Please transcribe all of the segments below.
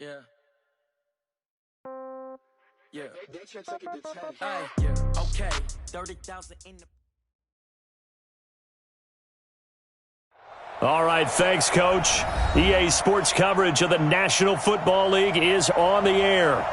Yeah. Yeah. They took it to 10. Yeah. Okay. 30,000 in the. All right, thanks, Coach. EA Sports coverage of the National Football League is on the air.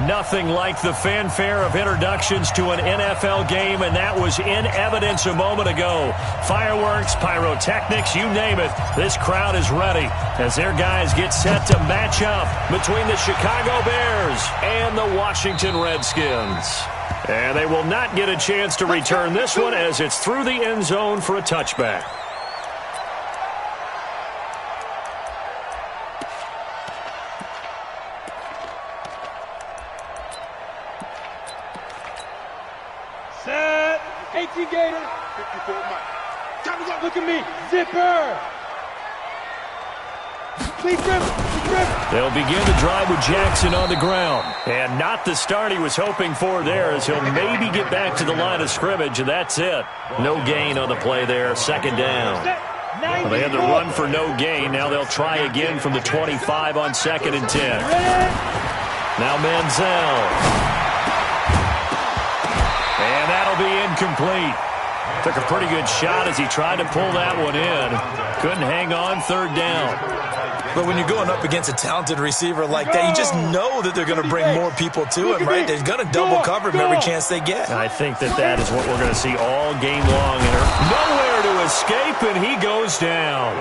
Nothing like the fanfare of introductions to an NFL game, and that was in evidence a moment ago. Fireworks, pyrotechnics, you name it. This crowd is ready as their guys get set to match up between the Chicago Bears and the Washington Redskins. And they will not get a chance to return this one as it's through the end zone for a touchback. xJAydAsDaDDy4x's. 54 Mike. Time to go. Look at me. Zipper. They'll begin the drive with Jackson on the ground. And not the start he was hoping for there, as he'll maybe get back to the line of scrimmage, and that's it. No gain on the play there, second down. Well, they had to run for no gain. Now they'll try again from the 25 on 2nd and 10. Now Manziel. And that'll be incomplete. Took a pretty good shot as he tried to pull that one in. Couldn't hang on, third down. But when you're going up against a talented receiver like that, you just know that they're going to bring more people to him, right? They're going to double cover him every chance they get. I think that is what we're going to see all game long. Nowhere to escape, and he goes down.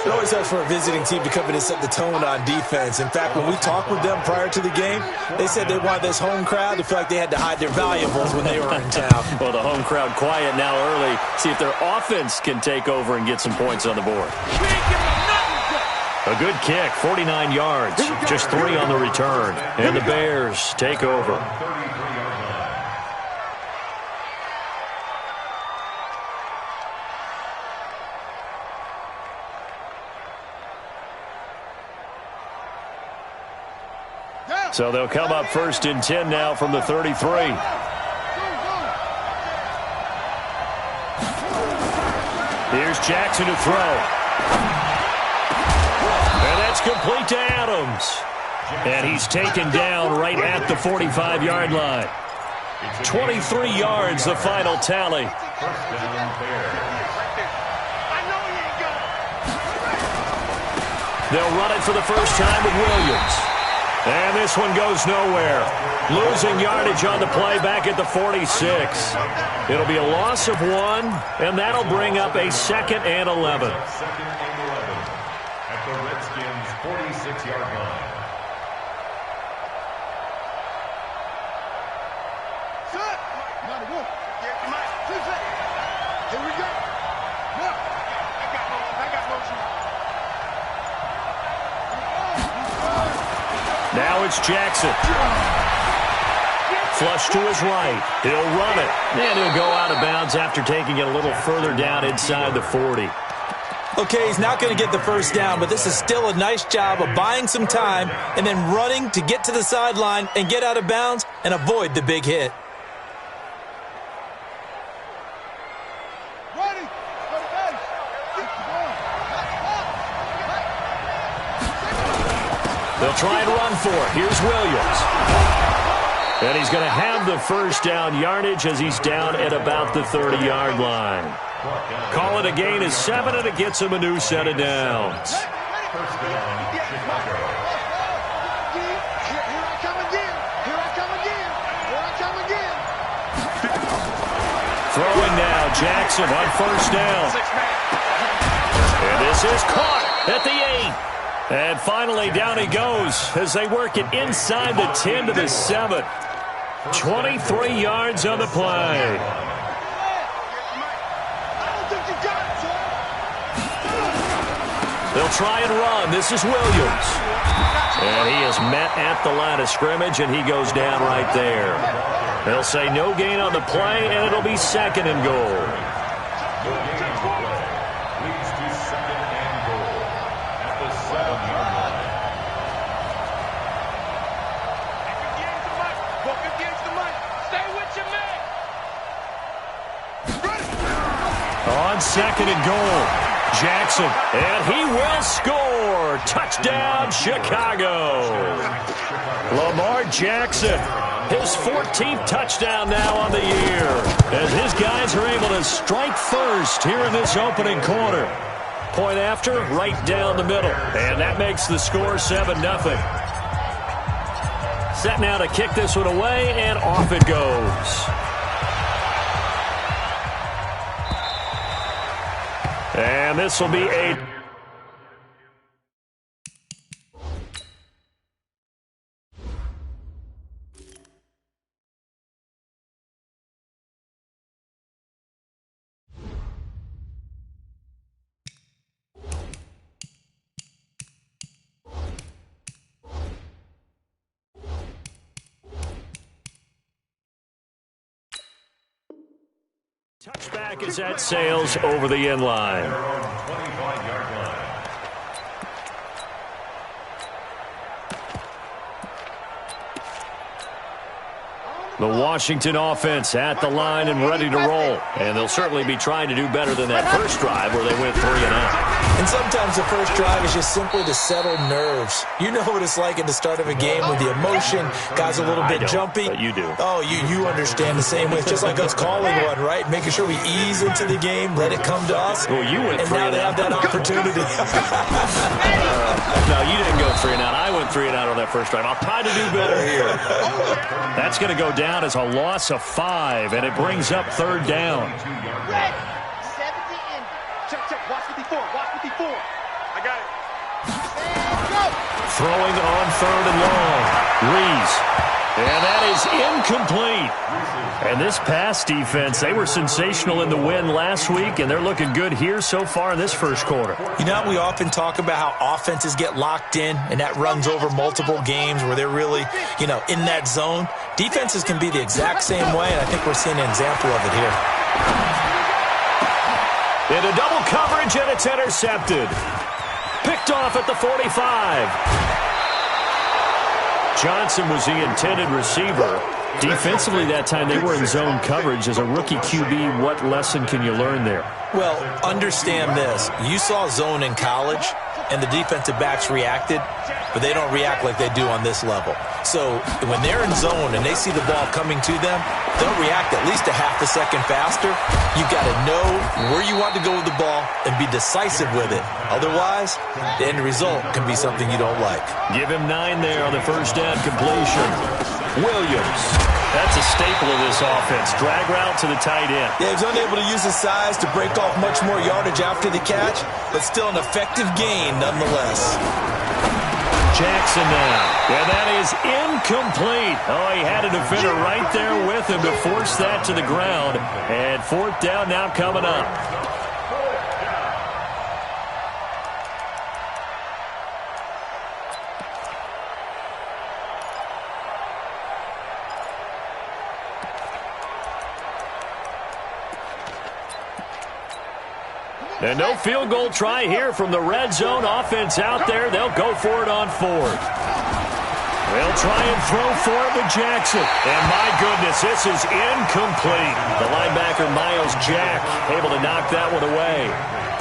It always helps for a visiting team to come in and set the tone on defense. In fact, when we talked with them prior to the game, they said they wanted this home crowd to feel like they had to hide their valuables when they were in town. Well, the home crowd quiet now early. See if their offense can take over and get some points on the board. A good kick, 49 yards, just 3 on the return. And the Bears take over. So they'll come up 1st and 10 now from the 33. Here's Jackson to throw. And that's complete to Adams. And he's taken down right at the 45-yard line. 23 yards, the final tally. They'll run it for the first time with Williams. And this one goes nowhere. Losing yardage on the play back at the 46. It'll be a loss of 1, and that'll bring up a 2nd and 11. At the Redskins' 46-yard line. Here we go. I got motion. Now it's Jackson. Flush to his right. He'll run it. And he'll go out of bounds after taking it a little further down inside the 40. Okay, he's not going to get the first down, but this is still a nice job of buying some time and then running to get to the sideline and get out of bounds and avoid the big hit. They'll try and run for it. Here's Williams. And he's going to have the first down yardage as he's down at about the 30-yard line. Call it a gain of 7, and it gets him a new set of downs. Throwing now, Jackson on first down. And this is caught at the 8. And finally, down he goes as they work it inside the 10 to the 7. 23 yards on the play. They'll try and run. This is Williams. And he is met at the line of scrimmage, and he goes down right there. They'll say no gain on the play, and it'll be 2nd and goal. On 2nd and goal. Jackson, and he will score. Touchdown, Chicago. Lamar Jackson, his 14th touchdown now on the year, as his guys are able to strike first here in this opening quarter. Point after, right down the middle, and that makes the score 7-0. Set now to kick this one away, and off it goes. And this will be a touchback as that sails over the end line. 25-yard line. The Washington offense at the line and ready to roll. And they'll certainly be trying to do better than that first drive where they went 3-and-out. And sometimes the first drive is just simply to settle nerves. You know what it's like at the start of a game with the emotion. Guys a little bit jumpy. But you do. Oh, you understand the same way. It's just like us calling one, right? Making sure we ease into the game, let it come to us. Well, you went 3-and-out. And now they have that opportunity. No, you didn't go 3-and-out. I went 3-and-out on that first drive. I'll try to do better here. That's going to go down as a loss of 5, and it brings up third down. Red, 70 in. Check. Watch 54. Watch 54. I got it. And go. Throwing on third and long. Reese. And that is incomplete. And this pass defense, they were sensational in the win last week, and they're looking good here so far in this first quarter. You know, we often talk about how offenses get locked in, and that runs over multiple games where they're really, in that zone. Defenses can be the exact same way, and I think we're seeing an example of it here. Into double coverage, and it's intercepted. Picked off at the 45. Johnson was the intended receiver. Defensively that time, they were in zone coverage. As a rookie QB, what lesson can you learn there? Well, understand this. You saw zone in college, and the defensive backs reacted, but they don't react like they do on this level. So when they're in zone and they see the ball coming to them, they'll react at least a half a second faster. You've got to know where you want to go with the ball and be decisive with it. Otherwise, the end result can be something you don't like. Give him 9 there on the first down completion. Williams. That's a staple of this offense. Drag route to the tight end. Yeah, he's unable to use his size to break off much more yardage after the catch, but still an effective gain nonetheless. Jackson now. And that is incomplete. Oh, he had a defender right there with him to force that to the ground. And fourth down now coming up. And no field goal try here from the red zone offense out there. They'll go for it on fourth. They'll try and throw for it with Jackson. And my goodness, this is incomplete. The linebacker, Miles Jack, able to knock that one away.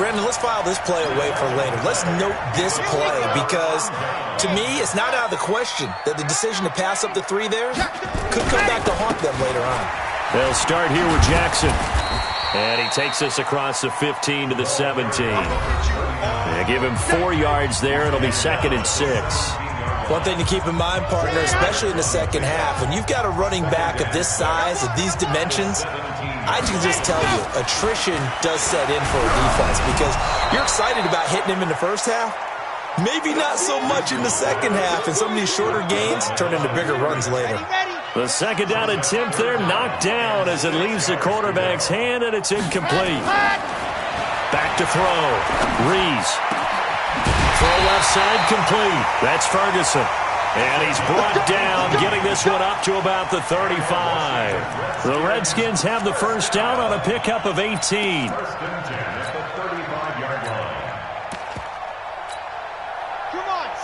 Brandon, let's file this play away for later. Let's note this play because, to me, it's not out of the question that the decision to pass up the 3 there could come back to haunt them later on. They'll start here with Jackson. And he takes us across the 15 to the 17. They give him 4 yards there. It'll be 2nd and 6. One thing to keep in mind, partner, especially in the second half, when you've got a running back of this size, of these dimensions, I can just tell you, attrition does set in for a defense because you're excited about hitting him in the first half. Maybe not so much in the second half, and some of these shorter gains turn into bigger runs later. The second down attempt there knocked down as it leaves the quarterback's hand, and it's incomplete. Back to throw. Reese. Throw left side complete. That's Ferguson. And he's brought down, getting this one up to about the 35. The Redskins have the first down on a pickup of 18.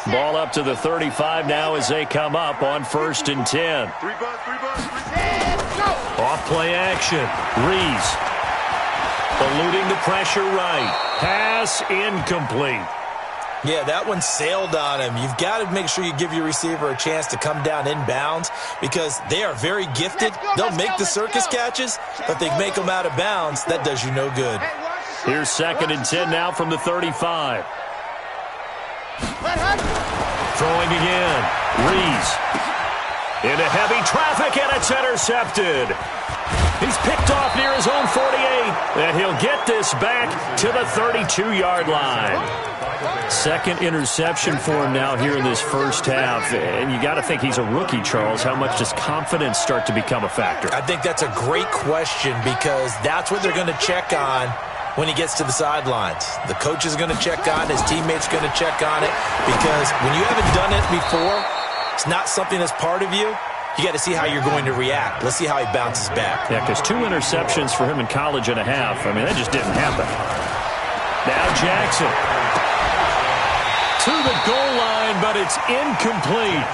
Ball up to the 35 now as they come up on 1st and 10. Off play action. Reese. Eluding the pressure right. Pass incomplete. Yeah, that one sailed on him. You've got to make sure you give your receiver a chance to come down inbounds because they are very gifted. They'll make the circus catches, but they make them out of bounds. That does you no good. Here's 2nd and 10 now from the 35. Throwing again. Rees. Into heavy traffic, and it's intercepted. He's picked off near his own 48, and he'll get this back to the 32-yard line. 2nd interception for him now here in this first half. And you got to think he's a rookie, Charles. How much does confidence start to become a factor? I think that's a great question because that's what they're going to check on when he gets to the sidelines. The coach is going to check on it. His teammates going to check on it because when you haven't done it before, it's not something that's part of you. You got to see how you're going to react. Let's see how he bounces back. Yeah, because 2 interceptions for him in college and a half. I mean, that just didn't happen. Now Jackson. To the goal line, but it's incomplete.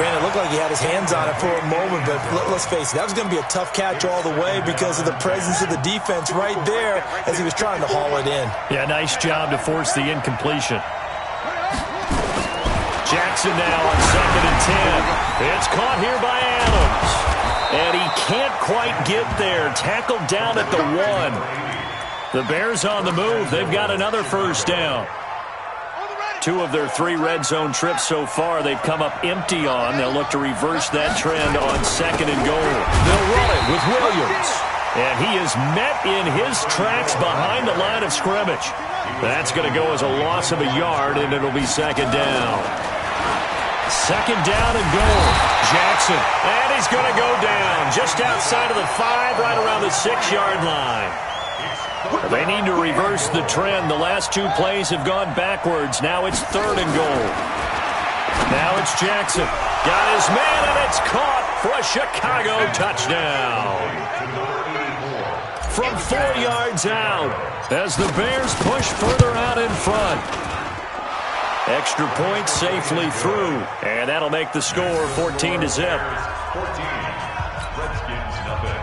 Brandon, it looked like he had his hands on it for a moment, but let's face it, that was going to be a tough catch all the way because of the presence of the defense right there as he was trying to haul it in. Yeah, nice job to force the incompletion. Jackson now on 2nd and 10. It's caught here by Adams. And he can't quite get there. Tackled down at the 1. The Bears on the move. They've got another first down. 2 of their 3 red zone trips so far they've come up empty on. They'll look to reverse that trend on 2nd and goal. They'll run it with Williams. And he is met in his tracks behind the line of scrimmage. That's going to go as a loss of a yard, and it'll be 2nd down. 2nd down and goal. Jackson. And he's going to go down just outside of the 5, right around the 6-yard line. They need to reverse the trend. The last 2 plays have gone backwards. Now it's 3rd and goal. Now it's Jackson. Got his man, and it's caught for a Chicago touchdown. From 4 yards out as the Bears push further out in front. Extra point safely through, and that'll make the score 14-0. 14. Redskins nothing.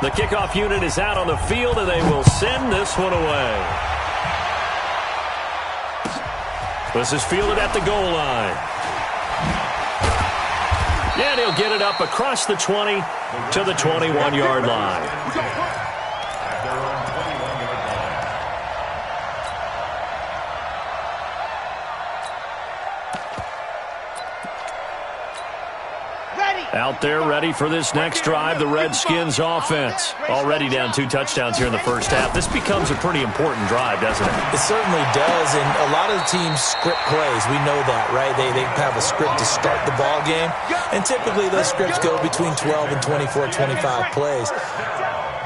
The kickoff unit is out on the field, and they will send this one away. This is fielded at the goal line. And he'll get it up across the 20 to the 21-yard line. Out there ready for this next drive, the Redskins offense. Already down 2 touchdowns here in the first half. This becomes a pretty important drive, doesn't it? It certainly does, and a lot of the teams script plays. We know that, right? They have a script to start the ball game, and typically those scripts go between 12 and 24, 25 plays.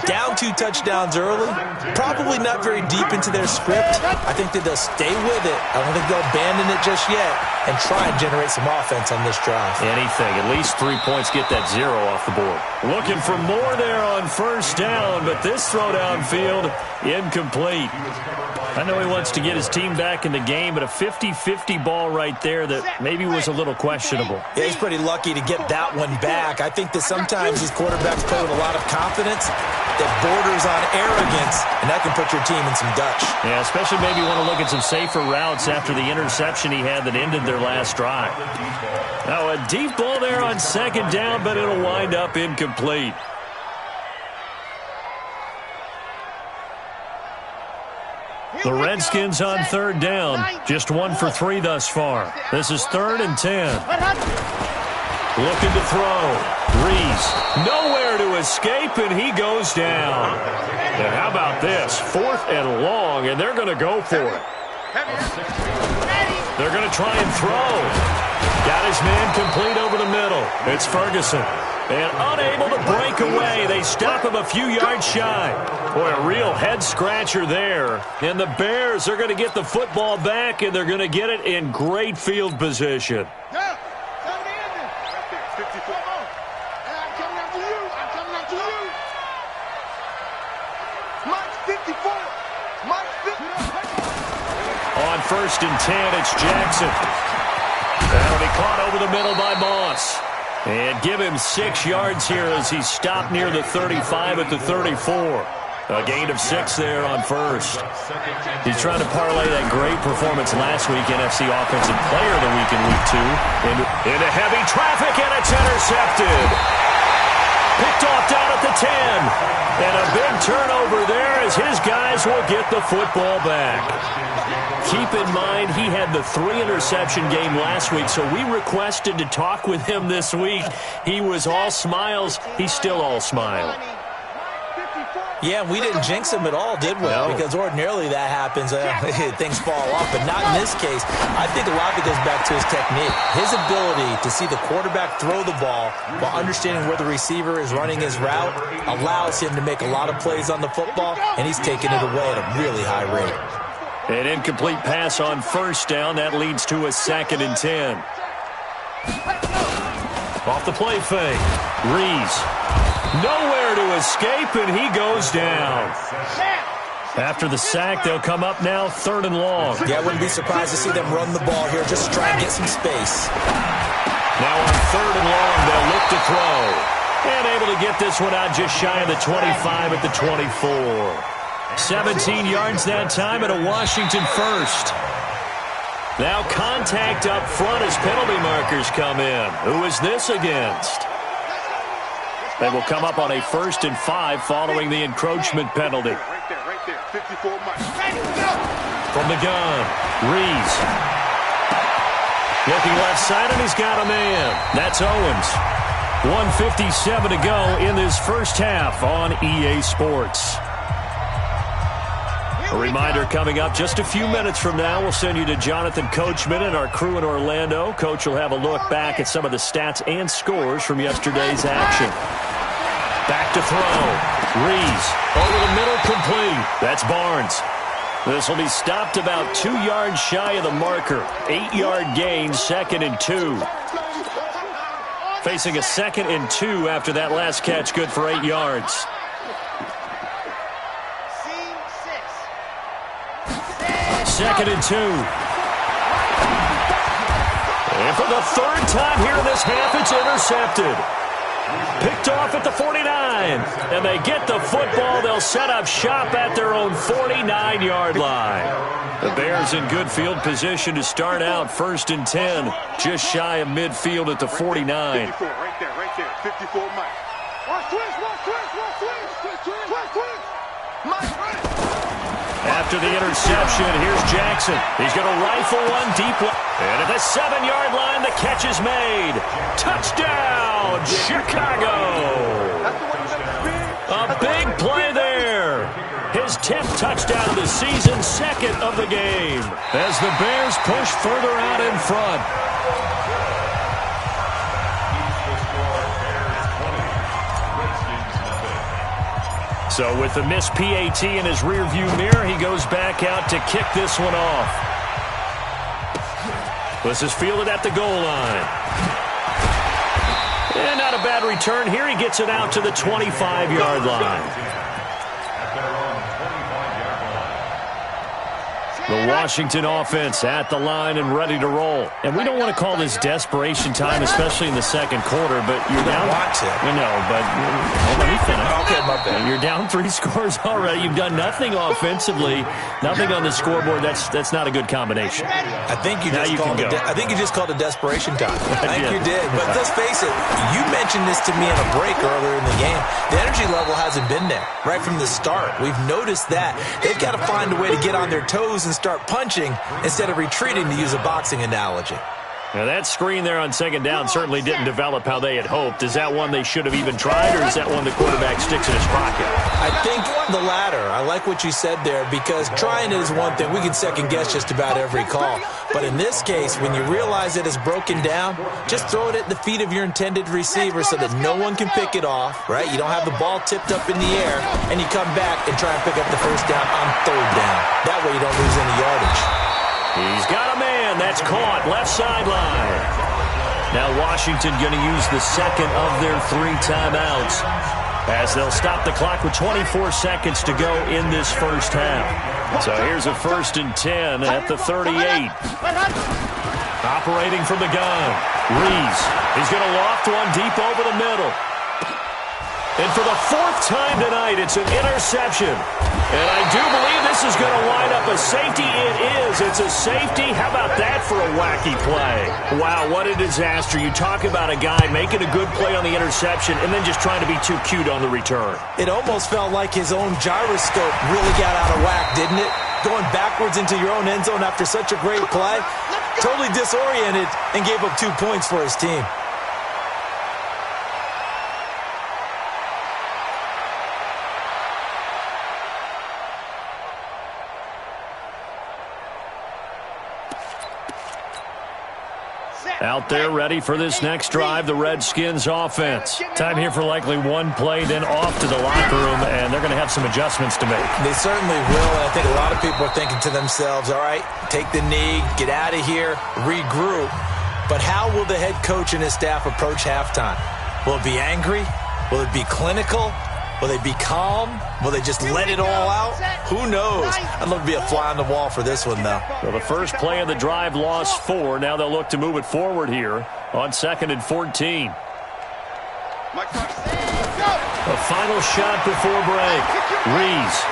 Down 2 touchdowns early, probably not very deep into their script. I think that they'll stay with it. I don't think they'll abandon it just yet and try and generate some offense on this drive. Anything, at least 3 points, get that 0 off the board. Looking for more there on first down, but this throw downfield, incomplete. I know he wants to get his team back in the game, but a 50-50 ball right there that maybe was a little questionable. Yeah, he's pretty lucky to get that one back. I think that sometimes these quarterbacks play with a lot of confidence that borders on arrogance, and that can put your team in some Dutch. Yeah, especially maybe want to look at some safer routes after the interception he had that ended their last drive. Now a deep ball there on 2nd down, but it'll wind up incomplete. The Redskins on 3rd down. Just 1 for 3 thus far. This is 3rd and 10. Looking to throw. Rees. Nowhere to escape, and he goes down. And how about this? 4th and long, and they're going to go for it. They're going to try and throw. Got his man complete over the middle. It's Ferguson. And unable to break away. They stop him a few yards shy. Boy, a real head-scratcher there. And the Bears are going to get the football back, and they're going to get it in great field position. first and 10. It's Jackson. That'll be caught over the middle by Moss. And give him 6 yards here as he's stopped near the 35 at the 34. A gain of 6 there on first. He's trying to parlay that great performance last week, NFC Offensive Player of the Week in Week 2. Into heavy traffic, and it's intercepted. Picked off down at the 10. And a big turnover there as his guys will get the football back. Keep in mind, he had the 3-interception game last week, so we requested to talk with him this week. He was all smiles. He's still all smile. Yeah, we didn't jinx him at all, did we? No. Because ordinarily that happens, things fall off. But not in this case. I think a lot of it goes back to his technique. His ability to see the quarterback throw the ball while understanding where the receiver is running his route allows him to make a lot of plays on the football, and he's taking it away at a really high rate. An incomplete pass on first down. That leads to a 2nd and 10. Off the play fake. Reese. Nowhere to escape, and he goes down. After the sack, they'll come up now 3rd and long. Yeah, I wouldn't be surprised to see them run the ball here just to try and get some space. Now on 3rd and long, they'll look to throw. And able to get this one out just shy of the 25 at the 24. 17 yards that time, and a Washington first. Now contact up front as penalty markers come in. Who is this against? They will come up on a 1st and 5 following the encroachment penalty. Right there. 54 miles. From the gun, Reese. Looking left side, and he's got a man. That's Owens. 1:57 to go in this first half on EA Sports. A reminder coming up just a few minutes from now. We'll send you to Jonathan Coachman and our crew in Orlando. Coach will have a look back at some of the stats and scores from yesterday's action. Back to throw. Reese over the middle, complete. That's Barnes. This will be stopped about 2 yards shy of the marker. 8-yard gain, 2nd and 2. Facing a 2nd and 2 after that last catch, good for 8 yards. 2nd and 2. And for the 3rd time here in this half, it's intercepted. Picked off at the 49. And they get the football. They'll set up shop at their own 49-yard line. The Bears in good field position to start out 1st and 10. Just shy of midfield at the 49. 54, right there. 54 miles. After the interception, here's Jackson. He's going to rifle one deep. And at the 7-yard line, the catch is made. Touchdown, Chicago. A big play there. His 10th touchdown of the season, 2nd of the game. As the Bears push further out in front. So with the missed PAT in his rearview mirror, he goes back out to kick this one off. This is fielded at the goal line. And not a bad return here. He gets it out to the 25-yard line. The Washington offense at the line and ready to roll. And we don't want to call this desperation time, especially in the 2nd quarter, but you're down. You know, but let me finish. Okay, my bad. You're down 3 scores already. You've done nothing offensively, nothing on the scoreboard. That's not a good combination. I think you just called it desperation time. I think you did. But let's face it, you mentioned this to me in a break earlier in the game. The energy level hasn't been there right from the start. We've noticed that. They've got to find a way to get on their toes and start punching instead of retreating, to use a boxing analogy. Now that screen there on 2nd down certainly didn't develop how they had hoped. Is that one they should have even tried, or is that one the quarterback sticks in his pocket? I think the latter. I like what you said there, because trying it is one thing. We can second guess just about every call. But in this case, when you realize it is broken down, just throw it at the feet of your intended receiver so that no one can pick it off, right? You don't have the ball tipped up in the air, and you come back and try and pick up the 1st down on 3rd down. That way you don't lose any yardage. He's got a man. That's caught. Left sideline. Now Washington going to use the 2nd of their 3 timeouts. as they'll stop the clock with 24 seconds to go in this first half. So here's a 1st and 10 at the 38. Operating from the gun, Rees. He's going to loft one deep over the middle. And for the 4th time tonight, it's an interception. And I do believe this is going to wind up a safety. It is. It's a safety. How about that for a wacky play? Wow, what a disaster. You talk about a guy making a good play on the interception and then just trying to be too cute on the return. It almost felt like his own gyroscope really got out of whack, didn't it? Going backwards into your own end zone after such a great play. Totally disoriented and gave up 2 points for his team. Out there ready for this next drive, the Redskins offense. Time here for likely one play, then off to the locker room, and they're going to have some adjustments to make. They certainly will, and I think a lot of people are thinking to themselves, all right, take the knee, get out of here, regroup. But how will the head coach and his staff approach halftime? Will it be angry? Will it be clinical? Will they be calm? Will they just let it all out? Who knows? I'd love to be a fly on the wall for this one, though. Well, the first play of the drive lost 4. Now they'll look to move it forward here on 2nd and 14. A final shot before break. Rees.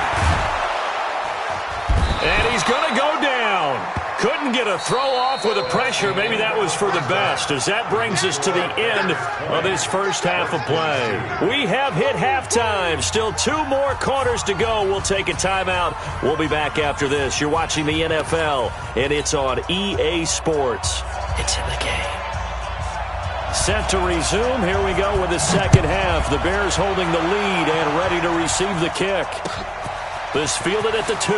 And he's going to go down. Couldn't get a throw off with the pressure. Maybe that was for the best, as that brings us to the end of this first half of play. We have hit halftime. Still 2 more quarters to go. We'll take a timeout. We'll be back after this. You're watching the NFL, and it's on EA Sports. It's in the game. Set to resume. Here we go with the second half. The Bears holding the lead and ready to receive the kick. This fielded at the 2.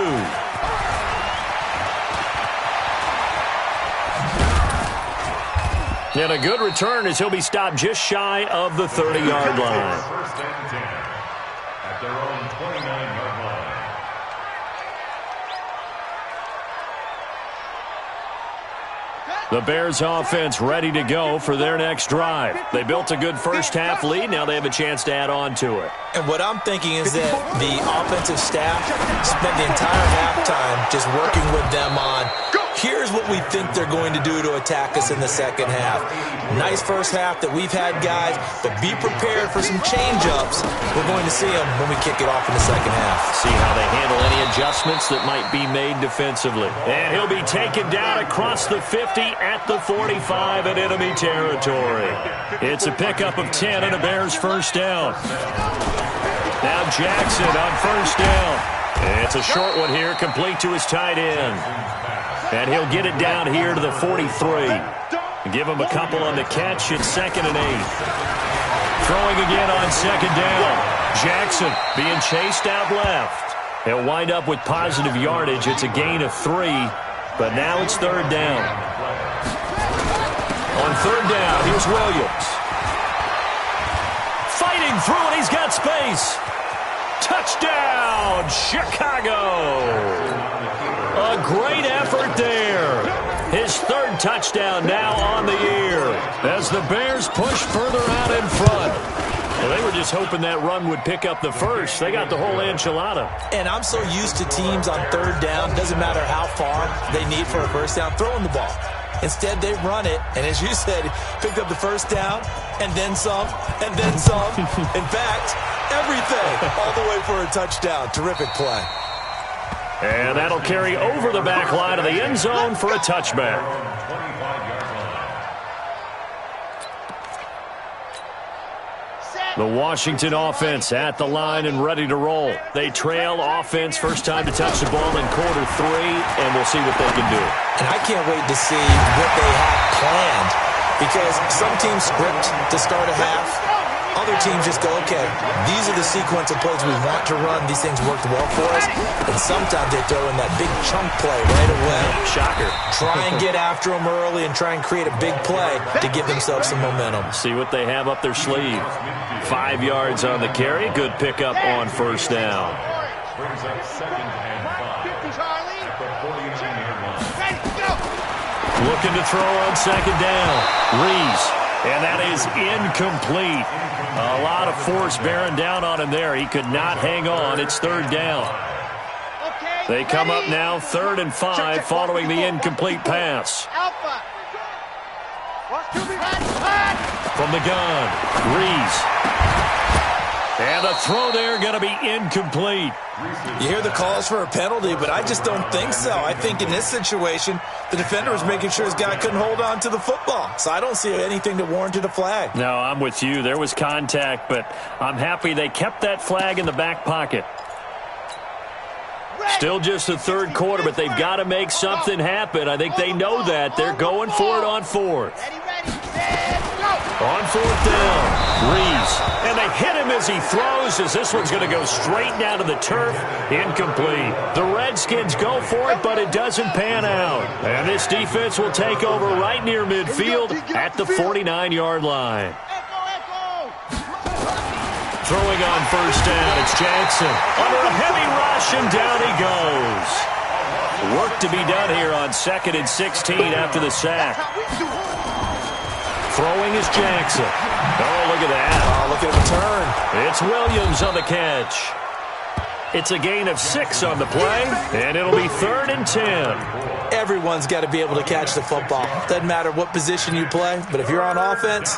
And a good return as he'll be stopped just shy of the 30-yard line. 1st and 10 at their own 29-yard line. The Bears offense ready to go for their next drive. They built a good first half lead. Now they have a chance to add on to it. And what I'm thinking is that the offensive staff spent the entire halftime just working with them on, here's what we think they're going to do to attack us in the second half. Nice first half that we've had, guys, but be prepared for some change-ups. We're going to see them when we kick it off in the second half. See how they handle any adjustments that might be made defensively. And he'll be taken down across the 50 at the 45 in enemy territory. It's a pickup of 10 and a Bears first down. Now Jackson on first down. It's a short one here, complete to his tight end. And he'll get it down here to the 43. Give him a couple on the catch. It's 2nd and 8. Throwing again on 2nd down. Jackson being chased out left. He'll wind up with positive yardage. It's a gain of 3, but now it's 3rd down. On 3rd down, here's Williams. Fighting through, and he's got space. Touchdown, Chicago. A great effort there. His 3rd touchdown now on the year as the Bears push further out in front. Well, they were just hoping that run would pick up the first. They got the whole enchilada. And I'm so used to teams on 3rd down, doesn't matter how far they need for a first down, throwing the ball. Instead, they run it, and as you said, picked up the first down, and then some, and then some. In fact, everything, all the way for a touchdown. Terrific play. And that'll carry over the back line of the end zone for a touchback. The Washington offense at the line and ready to roll. They trail offense, first time to touch the ball in quarter 3, and we'll see what they can do. And I can't wait to see what they have planned, because some teams script to start a half. Other teams just go, okay, these are the sequence of plays we want to run. These things worked well for us. And sometimes they throw in that big chunk play right away. Shocker. Try and get after them early and try and create a big play to give themselves some momentum. See what they have up their sleeve. 5 yards on the carry. Good pickup on first down. Brings up 2nd and 5 at the 42-yard line. Looking to throw on 2nd down. Rees And that is incomplete. A lot of force bearing down on him there. He could not hang on. It's third down. They come up now 3rd and 5 following the incomplete pass. From the gun, Reese. And the throw there going to be incomplete. You hear the calls for a penalty, but I just don't think so. I think in this situation, the defender was making sure his guy couldn't hold on to the football. So I don't see anything that warranted a flag. No, I'm with you. There was contact, but I'm happy they kept that flag in the back pocket. Still just the third quarter, but they've got to make something happen. I think they know that. They're going for it on 4th. On 4th down, Reese. And they hit him as he throws, as this one's going to go straight down to the turf. Incomplete. The Redskins go for it, but it doesn't pan out. And this defense will take over right near midfield at the 49-yard line. Throwing on 1st down, it's Jackson. Under a heavy rush, and down he goes. Work to be done here on 2nd and 16 after the sack. Throwing is Jackson. Oh, look at that. Oh, look at the return. It's Williams on the catch. It's a gain of 6 on the play, and it'll be 3rd and 10. Everyone's got to be able to catch the football. Doesn't matter what position you play, but if you're on offense,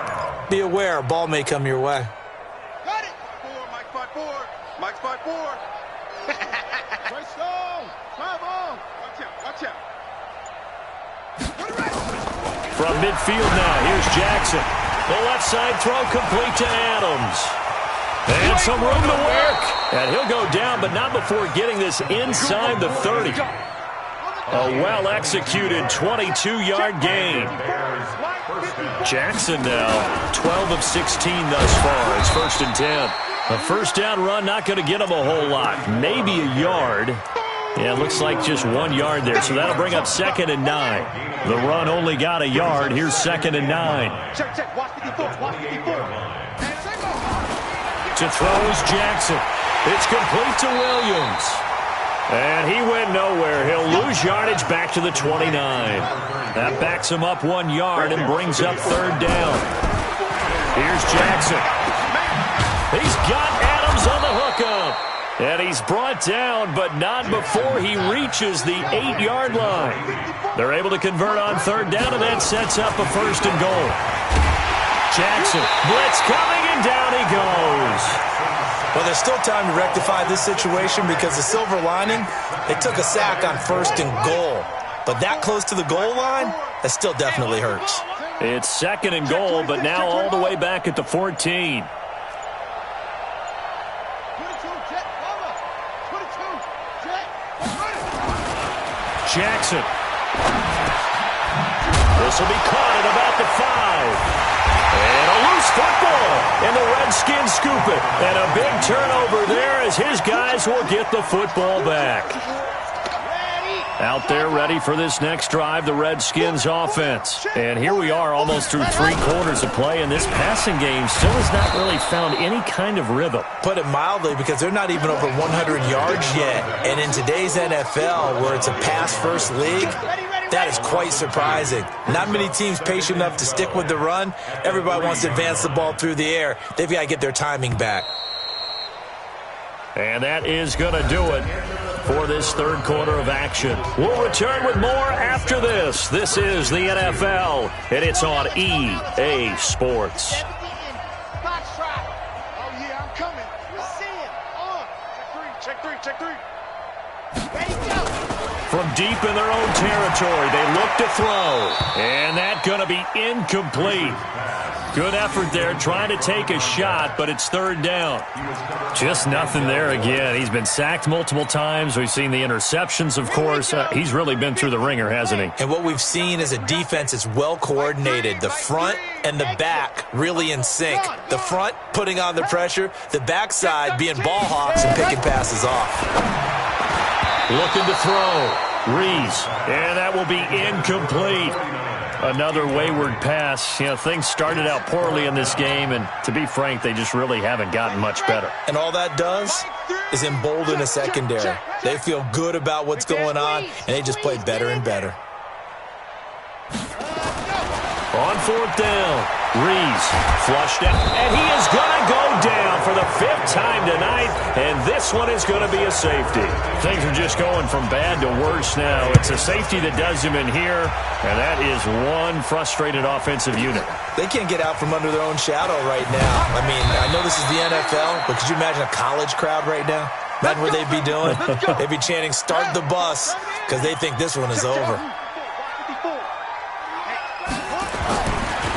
be aware a ball may come your way. Got it. Mike 5-4. Mike 5-4. Trace Stone. Come on. Watch out. From midfield now, here's Jackson. The left side throw complete to Adams. And some room to work. And he'll go down, but not before getting this inside the 30. A well-executed 22-yard gain. Jackson now 12 of 16 thus far. It's 1st and 10. A 1st down run not going to get him a whole lot. Maybe a yard. Yeah, it looks like just 1 yard there, so that'll bring up 2nd and 9. The run only got a yard. Here's 2nd and 9. Check. Watch 54. To throw is Jackson. It's complete to Williams. And he went nowhere. He'll lose yardage back to the 29. That backs him up 1 yard and brings up 3rd down. Here's Jackson. He's got Adams on the hookup. And he's brought down, but not before he reaches the 8-yard line. They're able to convert on 3rd down, and that sets up a 1st and goal. Jackson, blitz coming, and down he goes. Well, there's still time to rectify this situation because the silver lining, they took a sack on 1st and goal. But that close to the goal line, that still definitely hurts. It's 2nd and goal, but now all the way back at the 14. Jackson. This will be caught at about the 5. And a loose football. And the Redskins scoop it. And a big turnover there as his guys will get the football back. Out there ready for this next drive, the Redskins offense. And here we are almost through 3 quarters of play, and this passing game still has not really found any kind of rhythm. Put it mildly, because they're not even over 100 yards yet. And in today's NFL, where it's a pass-first league, that is quite surprising. Not many teams patient enough to stick with the run. Everybody wants to advance the ball through the air. They've got to get their timing back. And that is going to do it for this 3rd quarter of action. We'll return with more after this. This is the NFL, and it's on EA Sports. Oh, yeah, I'm coming. We'll see it. Check three. Ready, go. From deep in their own territory, they look to throw. And that's going to be incomplete. Good effort there, trying to take a shot, but it's 3rd down. Just nothing there again. He's been sacked multiple times. We've seen the interceptions, of course. He's really been through the ringer, hasn't he? And what we've seen is a defense that's well coordinated. The front and the back really in sync. The front putting on the pressure, the backside being ball hawks and picking passes off. Looking to throw. Reese. And that will be incomplete. Another wayward pass. You know, things started out poorly in this game, and to be frank, they just really haven't gotten much better. And all that does is embolden a secondary. They feel good about what's going on, and they just play better and better. On 4th down, Rees flushed out, and he is going to go down for the 5th time tonight, and this one is going to be a safety. Things are just going from bad to worse now. It's a safety that does him in here, and that is one frustrated offensive unit. They can't get out from under their own shadow right now. I mean, I know this is the NFL, but could you imagine a college crowd right now? Imagine what they'd be doing. They'd be chanting, "Start the bus," because they think this one is over.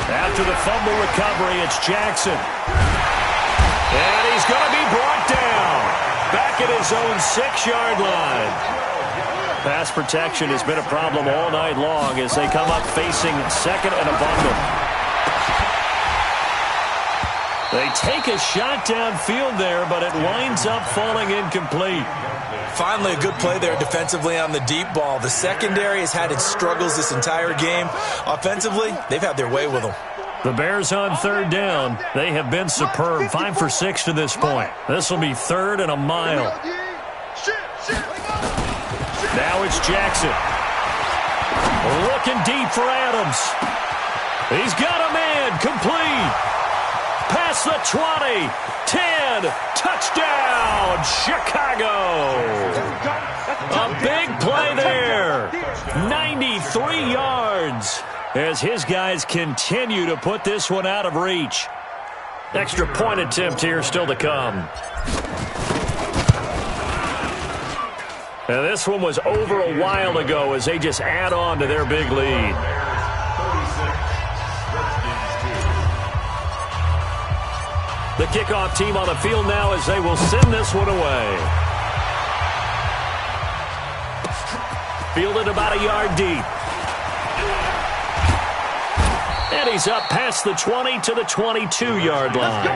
After the fumble recovery, it's Jackson. And he's going to be brought down. Back at his own 6-yard line. Pass protection has been a problem all night long as they come up facing second and a bundle. They take a shot downfield there, but it winds up falling incomplete. Finally, a good play there defensively on the deep ball. The secondary has had its struggles this entire game. Offensively, they've had their way with them. The Bears on 3rd down. They have been superb. 5 for 6 to this point. This will be 3rd and a mile. Now it's Jackson. Looking deep for Adams. He's got a man. Complete. Past the 20. 10. Touchdown, Chicago. A big play there. 93 yards. As his guys continue to put this one out of reach. Extra point attempt here still to come. Now this one was over a while ago as they just add on to their big lead. The kickoff team on the field now as they will send this one away. Fielded about a yard deep. And he's up past the 20 to the 22-yard line.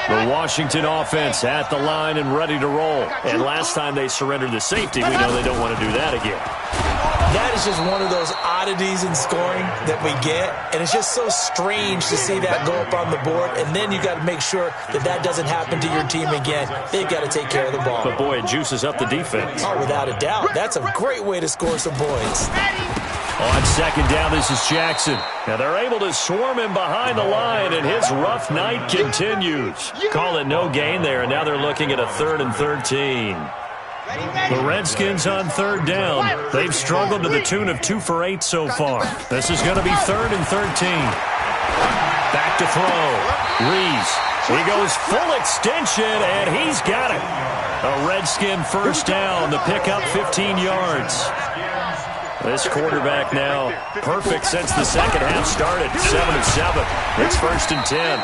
The Washington offense at the line and ready to roll. And last time they surrendered the safety, we know they don't want to do that again. That is just one of those oddities in scoring that we get, and it's just so strange to see that go up on the board, and then you got to make sure that that doesn't happen to your team again. They've got to take care of the ball. But, boy, it juices up the defense. Oh, without a doubt. That's a great way to score some points. On 2nd down, this is Jackson. Now, they're able to swarm him behind the line, and his rough night continues. Call it no gain there, and now they're looking at a 3rd and 13. The Redskins on 3rd down. They've struggled to the tune of 2 for 8 so far. This is going to be 3rd and 13. Back to throw. Rees. He goes full extension, and he's got it. A Redskin first down. The pickup 15 yards. This quarterback now perfect since the second half started. 7 of 7. It's 1st and 10.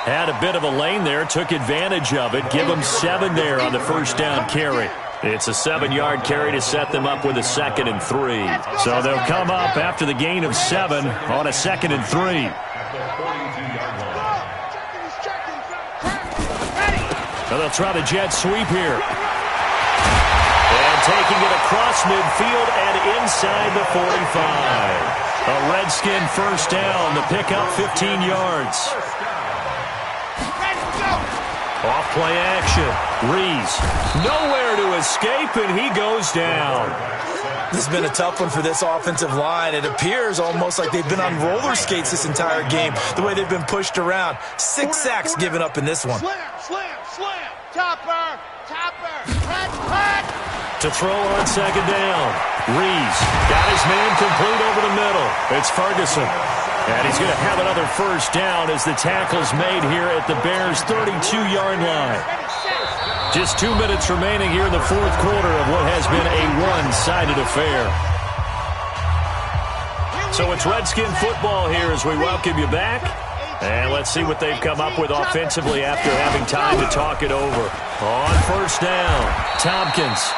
Had a bit of a lane there. Took advantage of it. Give him 7 there on the first down carry. It's a 7-yard carry to set them up with a 2nd and 3. So they'll come up after the gain of 7 on a 2nd and 3. So they'll try the jet sweep here. And taking it across midfield and inside the 45. A Redskin first down. The pickup 15 yards. Off play action. Rees nowhere to escape, and he goes down. This has been a tough one for this offensive line. It appears almost like they've been on roller skates this entire game, the way they've been pushed around. 6 sacks given up in this one. Slam. Topper. To throw on 2nd down. Rees got his man complete over the middle. It's Ferguson. And he's going to have another first down as the tackle's made here at the Bears' 32-yard line. Just 2 minutes remaining here in the 4th quarter of what has been a one-sided affair. So it's Redskin football here as we welcome you back. And let's see what they've come up with offensively after having time to talk it over. On first down, Tompkins.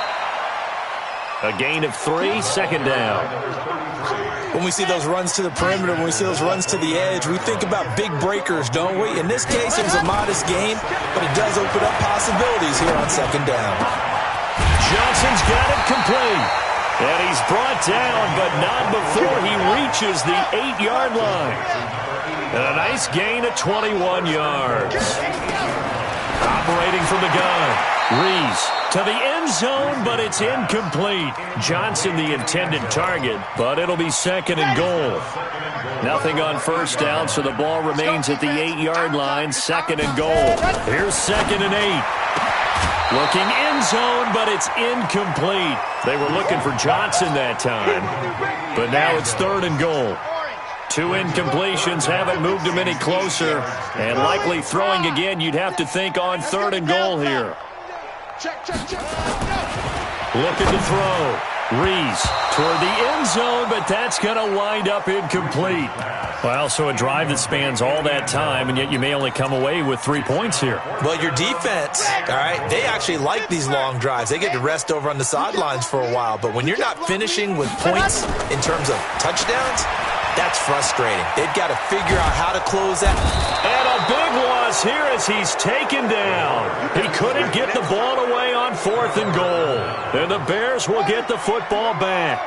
A gain of 3, 2nd down. When we see those runs to the perimeter, when we see those runs to the edge, we think about big breakers, don't we? In this case, it was a modest gain, but it does open up possibilities here on 2nd down. Johnson's got it complete. And he's brought down, but not before he reaches the 8-yard line. And a nice gain of 21 yards. Operating from the gun. Rees to the end zone, but it's incomplete. Johnson the intended target, but it'll be 2nd and goal. Nothing on first down, so the ball remains at the 8-yard line, 2nd and goal. Here's 2nd and 8. Looking end zone, but it's incomplete. They were looking for Johnson that time, but now it's 3rd and goal. 2 incompletions haven't moved him any closer, and likely throwing again, you'd have to think on 3rd and goal here. Looking to throw. Rees toward the end zone, but that's going to wind up incomplete. Well, so a drive that spans all that time, and yet you may only come away with 3 points here. Well, your defense, all right, they actually like these long drives. They get to rest over on the sidelines for a while, but when you're not finishing with points in terms of touchdowns, that's frustrating. They've got to figure out how to close that. And a big loss here as he's taken down. He couldn't get the ball away on 4th and goal. And the Bears will get the football back.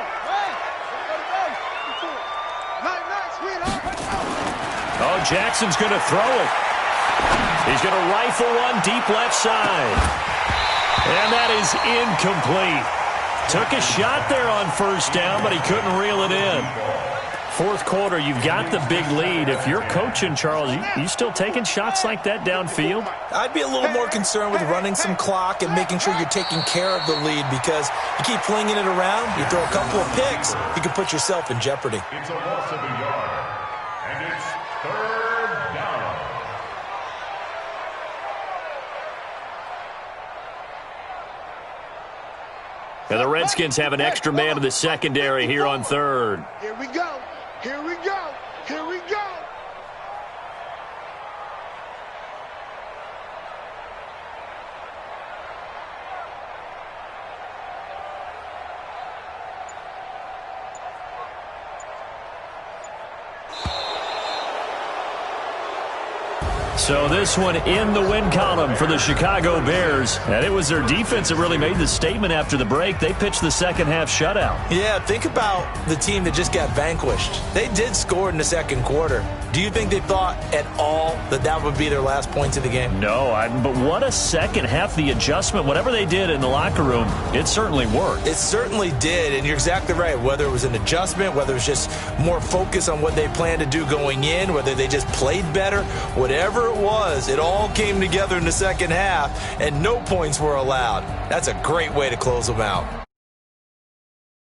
Oh, Jackson's going to throw it. He's going to rifle one deep left side. And that is incomplete. Took a shot there on first down, but he couldn't reel it in. 4th quarter, you've got the big lead. If you're coaching, Charles, you still taking shots like that downfield? I'd be a little more concerned with running some clock and making sure you're taking care of the lead, because you keep flinging it around, you throw a couple of picks, you can put yourself in jeopardy. It's a loss of a yard, and it's 3rd down. And the Redskins have an extra man in the secondary here on 3rd. Here we go. Here we go. Here we go. So this one in the win column for the Chicago Bears. And it was their defense that really made the statement after the break. They pitched the second half shutout. Yeah, think about the team that just got vanquished. They did score in the 2nd quarter. Do you think they thought at all that that would be their last points of the game? No, but what a second half. The adjustment, whatever they did in the locker room, it certainly worked. It certainly did, and you're exactly right. Whether it was an adjustment, whether it was just more focus on what they planned to do going in, whether they just played better, whatever it was, it all came together in the second half, and no points were allowed. That's a great way to close them out.